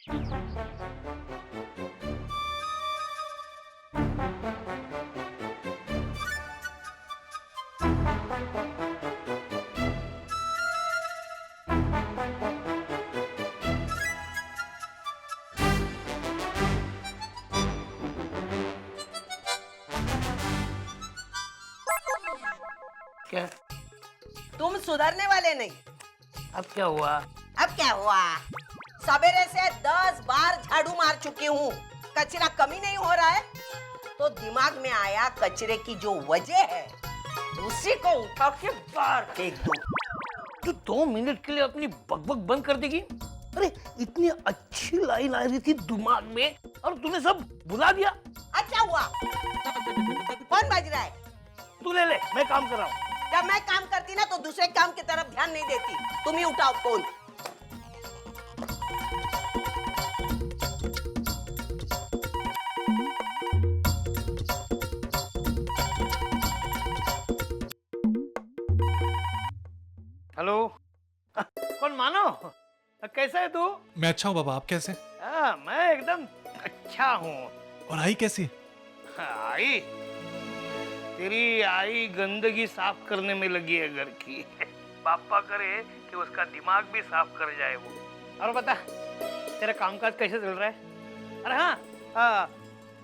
क्या? तुम सुधरने वाले नहीं। अब क्या हुआ? अब क्या हुआ? सवेरे से 10 बार झाड़ू मार चुकी हूँ, कचरा कमी नहीं हो रहा है। तो दिमाग में आया कचरे की जो वजह है उसी को उठा के बाहर फेंक दूं। तू 2 मिनट के लिए अपनी बकबक बंद कर देगी? अरे इतनी अच्छी लाइन आ रही थी दिमाग में और तूने सब भुला दिया। अच्छा हुआ। कौन बज रहा है? तू ले ले, मैं काम कर रहा हूँ। जब मैं काम करती ना तो दूसरे काम की तरफ ध्यान नहीं देती। तुम ही उठाओ फोन। हेलो। कौन मानो? कैसा है तू? मैं अच्छा हूँ बाबा, आप कैसे? मैं एकदम अच्छा हूँ। और आई कैसी? आई? तेरी आई गंदगी साफ करने में लगी है घर की। पापा करे कि उसका दिमाग भी साफ कर जाए वो। और बता, तेरा कामकाज कैसे चल रहा है? अरे हाँ,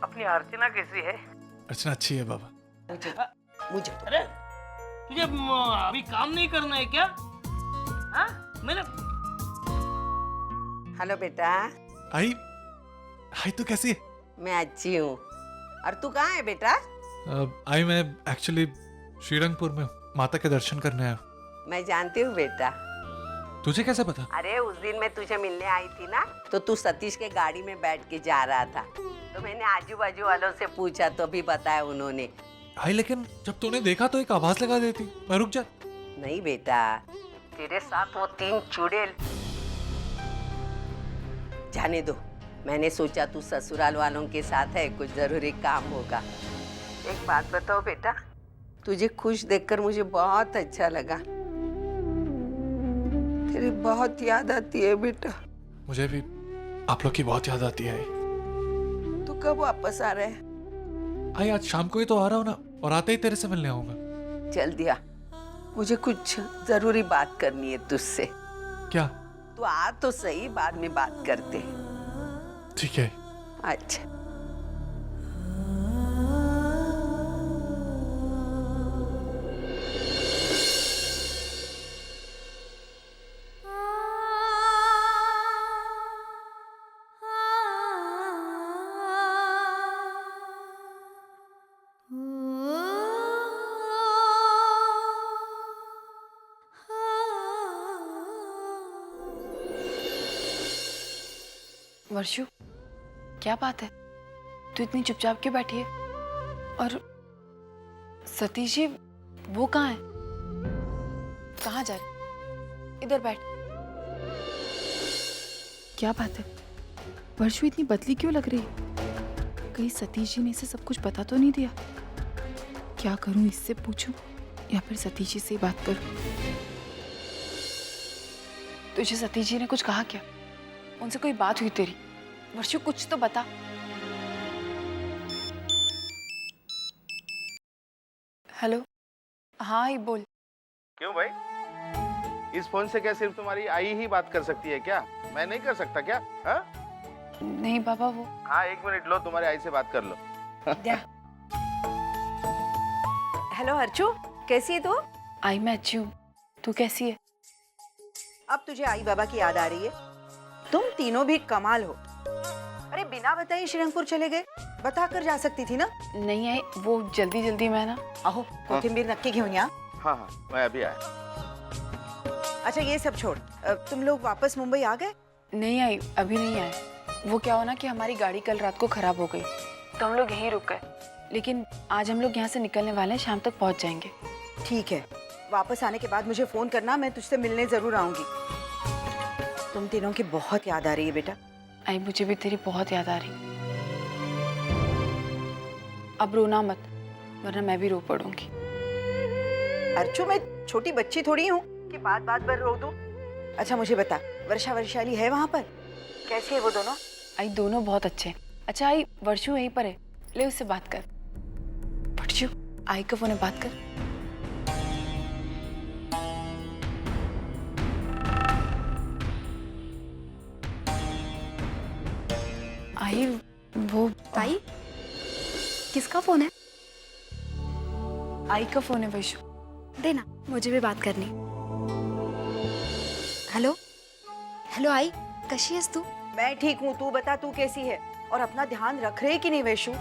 अपनी अर्चना कैसी है? अर्चना अच्छी है बाबा। मुझे अरे तुझे अभी काम नहीं करना है क्या? हाँ मैंने। हेलो बेटा। आई आई तो कैसी है? मैं अच्छी हूँ। और तू कहाँ है बेटा? आई मैं एक्चुअली श्रीरंगपुर में हूँ, माता के दर्शन करने आया। मैं जानती हूँ बेटा। तुझे कैसे पता? अरे उस दिन मैं तुझे मिलने आई थी ना, तो तू सतीश के गाड़ी में बैठ के जा रहा था। तो मैंने आजू बाजू वालों से पूछा तो भी बताया उन्होंने। आई लेकिन जब तूने देखा तो एक आवाज लगा देती, मैं रुक जा। नहीं बेटा, तेरे साथ वो 3 चुड़ैल। जाने दो, मैंने सोचा तू ससुराल वालों के साथ है, कुछ जरूरी काम होगा। एक बात बताओ बेटा, तुझे खुश देखकर मुझे बहुत अच्छा लगा। तेरी बहुत याद आती है बेटा। मुझे भी आप लोग की बहुत याद आती है। तू कब वापस आ रहा है? आई आज शाम को ही तो आ रहा हूँ ना, और आते ही तेरे से मिलने आऊंगा। जल्दी आ, मुझे कुछ जरूरी बात करनी है तुझसे। क्या? तू आ तो सही, बाद में बात करते हैं। ठीक है। अच्छा। वर्षु, क्या बात है? तू इतनी चुपचाप क्यों बैठी है? और सतीश जी वो कहाँ है? कहाँ जा रहे? इधर बैठ। क्या बात है? वर्षु इतनी बदली क्यों लग रही है? कहीं सतीश जी ने इसे सब कुछ बता तो नहीं दिया? क्या करूं, इससे पूछूं या फिर सतीश जी से ही बात करूं? तुझे सतीश जी ने कुछ कहा क्या? उनसे कोई बात हुई तेरी? वर्षु कुछ तो बता। हेलो, हाँ ही बोल। क्यों भाई, इस फोन से क्या सिर्फ तुम्हारी आई ही बात कर सकती है क्या? मैं नहीं कर सकता क्या? हाँ? नहीं बाबा, वो हाँ 1 मिनट लो, तुम्हारी आई से बात कर लो। हेलो अर्चू, कैसी है तू? आई मैं अच्छी हूँ, तू कैसी है? अब तुझे आई बाबा की याद आ रही है? तुम तीनों भी कमाल हो। अरे बिना बताए श्रीरंगपुर चले गए, बता कर जा सकती थी ना? नहीं आई, वो जल्दी जल्दी मैं ना। आहो, कोथिंबीर नक्की घेऊन या? हाँ हाँ मैं अभी आया। अच्छा ये सब छोड़, तुम लोग वापस मुंबई आ गए? नहीं आई, अभी नहीं आए। वो क्या हो ना कि हमारी गाड़ी कल रात को खराब हो गई तो हम लोग यहीं रुक गए, लेकिन आज हम लोग यहाँ से निकलने वाले हैं, शाम तक पहुँच जाएंगे। ठीक है, वापस आने के बाद मुझे फोन करना, मैं तुझसे मिलने जरूर आऊंगी। तुम तीनों की बहुत याद आ रही है बेटा। आई मुझे भी तेरी बहुत याद आ रही। अब रोना मत, वरना मैं भी रो पड़ूंगी। अर्चू मैं छोटी बच्ची थोड़ी हूँ कि बात बात पर रो दूं। अच्छा मुझे बता, वर्षा वैशाली है वहां पर? कैसी है वो दोनों? आई दोनों बहुत अच्छे हैं। अच्छा आई, वर्षु यहीं पर है, ले उससे बात कर। वर्षु, आई का फोन है, बात कर। आई वो आई, किसका फोन है? आई का फोन है वर्षु। देना, मुझे भी बात करनी। हेलो हेलो आई, कशी आहेस तू? मैं ठीक हूँ, तू बता तू कैसी है? और अपना ध्यान रख रहे कि नहीं वैशु?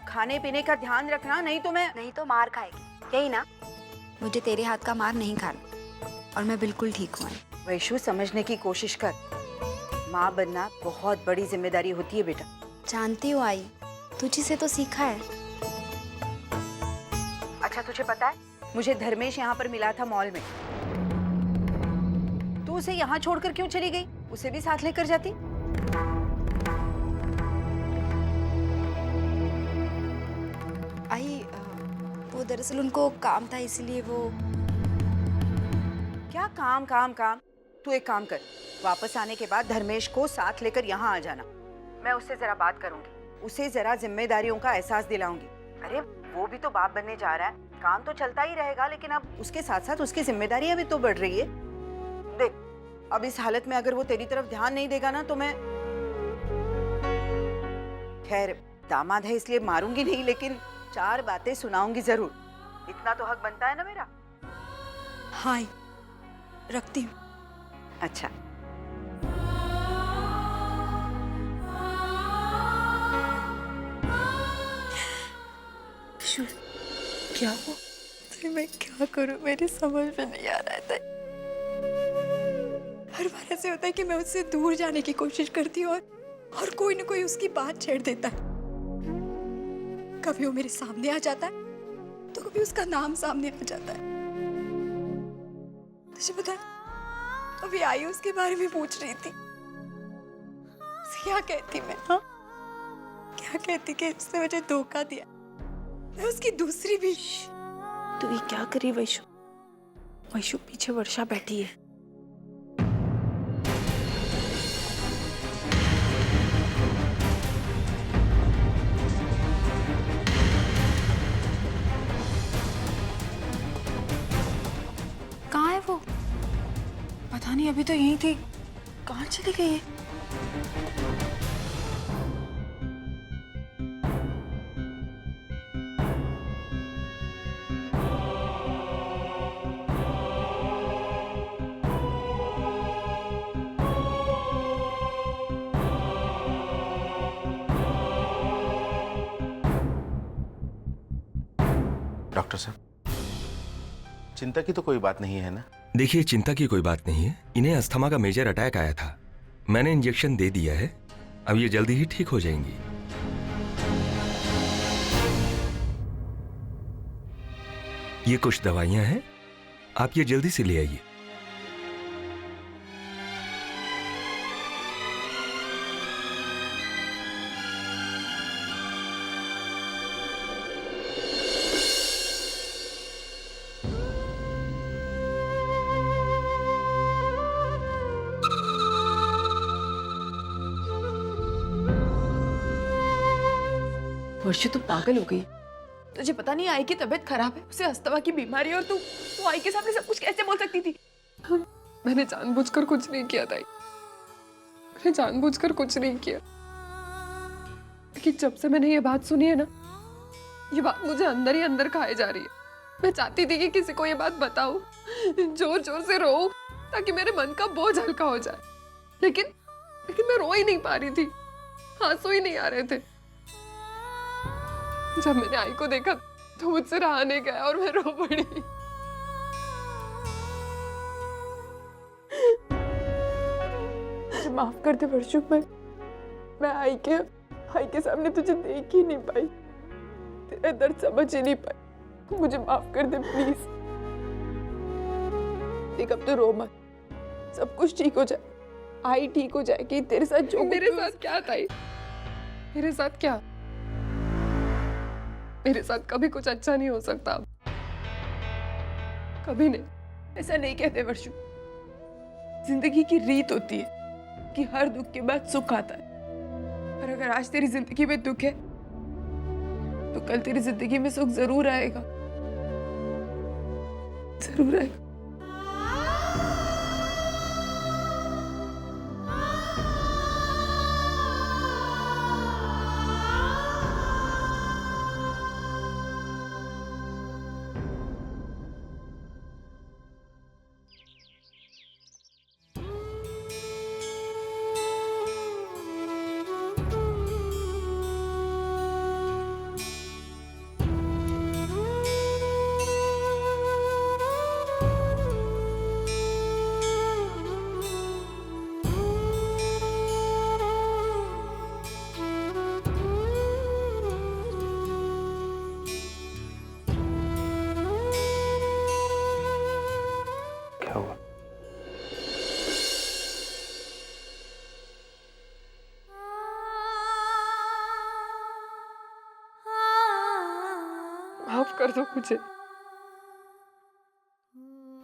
खाने पीने का ध्यान रखना, नहीं तो मैं नहीं तो मार खाएगी, यही ना? मुझे तेरे हाथ का मार नहीं खाना और मैं बिल्कुल ठीक हूँ। वैशु समझने की कोशिश कर, माँ बनना बहुत बड़ी जिम्मेदारी होती है बेटा। जानती हो आई, तुझी से तो सीखा है। अच्छा तुझे पता है, मुझे धर्मेश यहाँ पर मिला था मॉल में। तू उसे यहाँ छोड़कर क्यों चली गई? उसे भी साथ लेकर जाती। आई वो दरअसल उनको काम था, इसलिए वो। क्या काम काम काम? तू एक काम कर, वापस आने के बाद धर्मेश को साथ लेकर यहाँ आ जाना। मैं उससे जरा बात करूंगी, उसे जरा जिम्मेदारियों का एहसास दिलाऊंगी। अरे वो भी तो बाप बनने जा रहा है, काम तो चलता ही रहेगा, लेकिन अब उसके साथ साथ उसकी जिम्मेदारियां भी तो बढ़ रही है। देख, अब इस हालत में अगर वो तेरी तरफ ध्यान नहीं देगा ना तो मैं, खैर दामाद है इसलिए मारूंगी नहीं, लेकिन 4 बातें सुनाऊंगी जरूर। इतना तो हक बनता है ना मेरा। हाय, रखती हूँ। अच्छा। क्या हो? मैं क्या करूं, मेरी समझ में नहीं आ रहा था। हर बार ऐसे होता है कि मैं उससे दूर जाने की कोशिश करती हूँ और कोई ना कोई उसकी बात छेड़ देता है। कभी वो मेरे सामने आ जाता है तो कभी उसका नाम सामने आ जाता है। तुझे पता है, अभी आई उसके बारे में पूछ रही थी। क्या कहती मैं? हाँ, क्या कहती कि उसने मुझे धोखा दिया, मैं उसकी दूसरी भी। तू ये क्या करी वैशु? वैशु, पीछे वर्षा बैठी है। कहाँ है वो? पता नहीं, अभी तो यहीं थी, कहाँ चली गई है? डॉक्टर साहब, चिंता की तो कोई बात नहीं है ना? देखिए, चिंता की कोई बात नहीं है। इन्हें अस्थमा का मेजर अटैक आया था, मैंने इंजेक्शन दे दिया है, अब ये जल्दी ही ठीक हो जाएंगी। ये कुछ दवाइयां हैं, आप ये जल्दी से ले आइए। वर्षु, तू पागल हो गई? तुझे पता नहीं आई की तबीयत खराब है, उसे अस्थमा की बीमारी है, और तू आई के सामने सब कुछ कैसे बोल सकती थी? मैंने जानबूझकर कुछ नहीं किया था, मैंने जानबूझकर कुछ नहीं किया। लेकिन जब से मैंने ये बात सुनी है ना, ये बात मुझे अंदर ही अंदर खाए जा रही है। मैं चाहती थी कि किसी को ये बात बताऊं, जोर जोर से रो, ताकि मेरे मन का बोझ हल्का हो जाए, लेकिन मैं रो ही नहीं पा रही थी, आंसू ही नहीं आ रहे थे। जब मैंने आई को देखा तो मुझसे रहा नहीं गया और मैं रो पड़ी। मुझे माफ कर दे वर्षु, मैं आई के सामने तुझे देख ही नहीं पाई, तेरा दर्द समझ ही नहीं पाई। मुझे माफ कर दे प्लीज। देख, अब तो रो मत, सब कुछ ठीक हो जाए, आई ठीक हो जाएगी। तेरे साथ जो मेरे साथ क्या था, मेरे साथ क्या, मेरे साथ कभी कुछ अच्छा नहीं हो सकता अब, कभी नहीं। ऐसा नहीं कहते वर्षु, जिंदगी की रीत होती है, कि हर दुख के बाद सुख आता है, और अगर आज तेरी जिंदगी में दुख है तो कल तेरी जिंदगी में सुख जरूर आएगा, जरूर आएगा। क्या हुआ? माफ कर दो मुझे,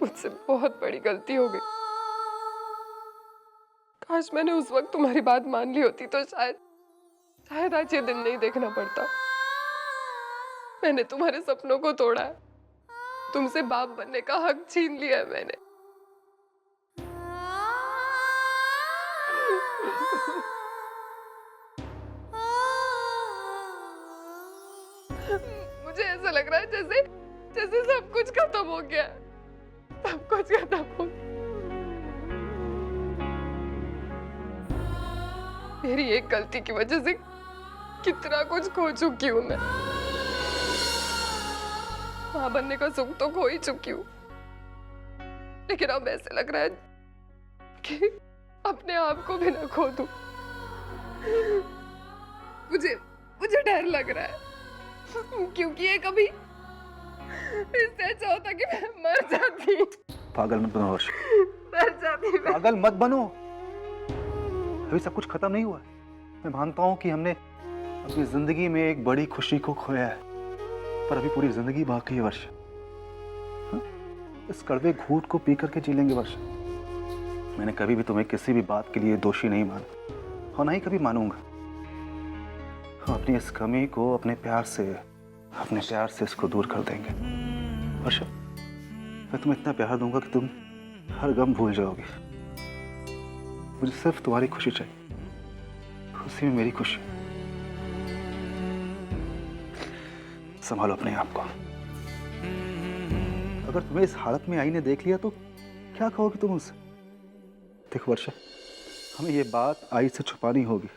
मुझसे बहुत बड़ी गलती हो गई। काश मैंने उस वक्त तुम्हारी बात मान ली होती तो शायद आज ये दिन नहीं देखना पड़ता। मैंने तुम्हारे सपनों को तोड़ा है, तुमसे बाप बनने का हक छीन लिया है मैंने। मुझे ऐसा लग रहा है जैसे सब कुछ खत्म हो गया, सब कुछ खत्म हो गया। मेरी एक गलती की वजह से कितना कुछ खो चुकी हूं मैं। मां बनने का सुख तो खो ही चुकी हूँ, लेकिन अब ऐसे लग रहा है कि अपने आप को भी ना खो दूं। मुझे डर लग रहा है, क्योंकि ये कभी इससे अच्छा होता कि मैं मर जाती। पागल मत बनो हर्ष, मर जाती मैं। पागल मत बनो। अभी सब कुछ खत्म नहीं हुआ है। मैं मानता हूँ कि हमने अपनी जिंदगी में एक बड़ी खुशी को खोया है, पर अभी पूरी जिंदगी बाकी है वर्ष। हाँ? इस कड़वे घूंट को पी करके जी लेंगे वर्ष। मैंने कभी भी तुम्हें किसी भी बात के लिए दोषी नहीं माना और ना ही कभी मानूंगा। हम अपनी इस कमी को अपने प्यार से इसको दूर कर देंगे वर्षा। मैं तुम्हें इतना प्यार दूंगा कि तुम हर गम भूल जाओगे। मुझे सिर्फ तुम्हारी खुशी चाहिए, उसी में मेरी खुशी। संभालो अपने आप को। अगर तुम्हें इस हालत में आई ने देख लिया तो क्या कहोगे तुम उनसे? देखो वर्षा, हमें ये बात आई से छुपानी होगी।